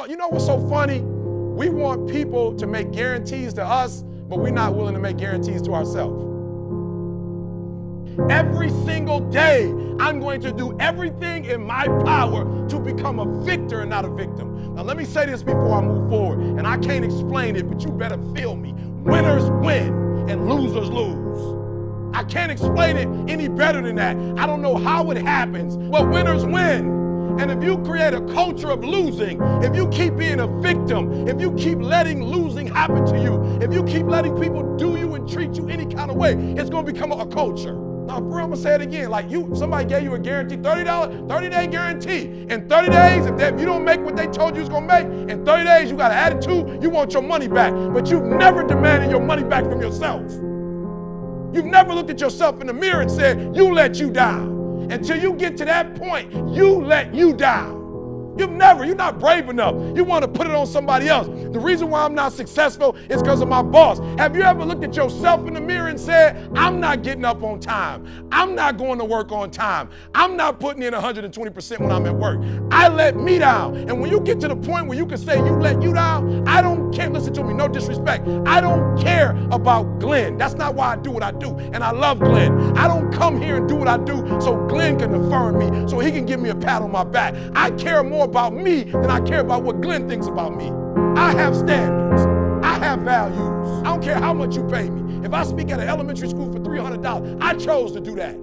You know what's so funny? We want people to make guarantees to us, but we're not willing to make guarantees to ourselves. Every single day, I'm going to do everything in my power to become a victor and not a victim. Now, let me say this before I move forward, and I can't explain it, but you better feel me. Winners win and losers lose. I can't explain it any better than that. I don't know how it happens, but winners win. And if you create a culture of losing, if you keep being a victim, if you keep letting losing happen to you, if you keep letting people do you and treat you any kind of way, it's going to become a culture. Now, for real, I'm going to say it again. Like somebody gave you a guarantee, $30, 30-day guarantee. In 30 days, if you don't make what they told you was going to make, in 30 days, you got an attitude, you want your money back. But you've never demanded your money back from yourself. You've never looked at yourself in the mirror and said, you let you down. Until you get to that point, you let you down. You're not brave enough. You want to put it on somebody else. The reason why I'm not successful is because of my boss. Have you ever looked at yourself in the mirror and said, I'm not getting up on time. I'm not going to work on time. I'm not putting in 120% when I'm at work. I let me down. And when you get to the point where you can say you let you down, I don't care. Listen to me, no disrespect. I don't care about Glenn. That's not why I do what I do. And I love Glenn. I don't come here and do what I do so Glenn can affirm me, so he can give me a pat on my back. I care more about me than I care about what Glenn thinks about me. I have standards. I have values. I don't care how much you pay me. If I speak at an elementary school for $300, I chose to do that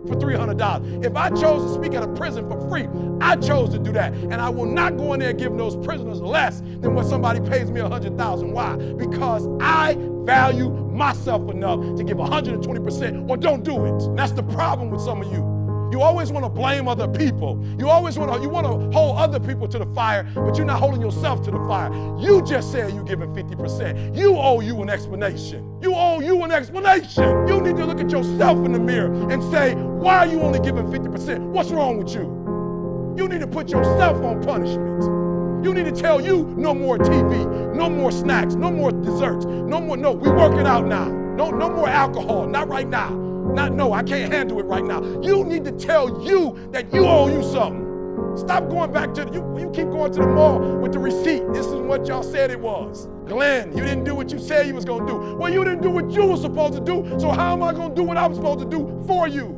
for $300. If I chose to speak at a prison for free, I chose to do that. And I will not go in there giving those prisoners less than what somebody pays me $100,000. Why? Because I value myself enough to give 120% or don't do it. And that's the problem with some of you. You always want to blame other people. You want to hold other people to the fire, but you're not holding yourself to the fire. You just said you're giving 50%. You owe you an explanation. You owe you an explanation. You need to look at yourself in the mirror and say, why are you only giving 50%? What's wrong with you? You need to put yourself on punishment. You need to tell you no more TV, no more snacks, no more desserts, no, we working out now. No more alcohol, not right now. No, I can't handle it right now. You need to tell you that you owe you something. Stop going back to, you keep going to the mall with the receipt. This is what y'all said it was. Glenn, you didn't do what you said you was going to do. Well, you didn't do what you were supposed to do, so how am I going to do what I'm supposed to do for you?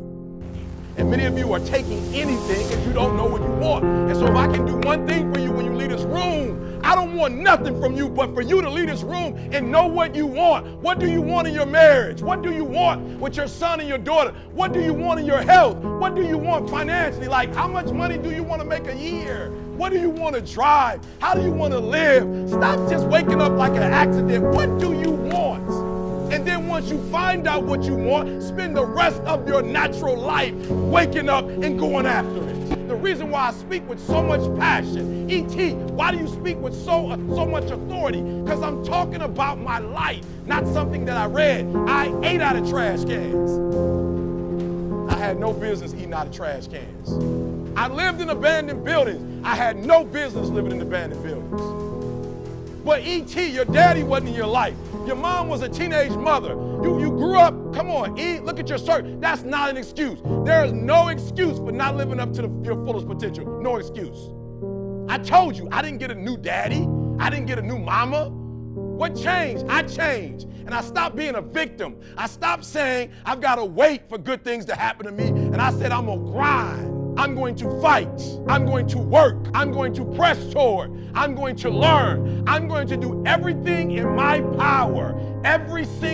And many of you are taking anything because you don't know what you want. And so if I can do one thing for you when you leave this room, I don't want nothing from you but for you to leave this room and know what you want. What do you want in your marriage? What do you want with your son and your daughter? What do you want in your health? What do you want financially? Like, how much money do you want to make a year? What do you want to drive? How do you want to live? Stop just waking up like an accident. What do you want? And then once you find out what you want, spend the rest of your natural life waking up and going after it. The reason why I speak with so much passion, E.T., why do you speak with so much authority? Because I'm talking about my life, not something that I read. I ate out of trash cans. I had no business eating out of trash cans. I lived in abandoned buildings. I had no business living in abandoned buildings. But E.T., your daddy wasn't in your life. Your mom was a teenage mother. You grew up, come on, look at your shirt. That's not an excuse. There is no excuse for not living up to your fullest potential. No excuse. I told you, I didn't get a new daddy. I didn't get a new mama. What changed? I changed. And I stopped being a victim. I stopped saying, I've got to wait for good things to happen to me. And I said, I'm going to grind. I'm going to fight. I'm going to work. I'm going to press toward. I'm going to learn. I'm going to do everything in my power, every single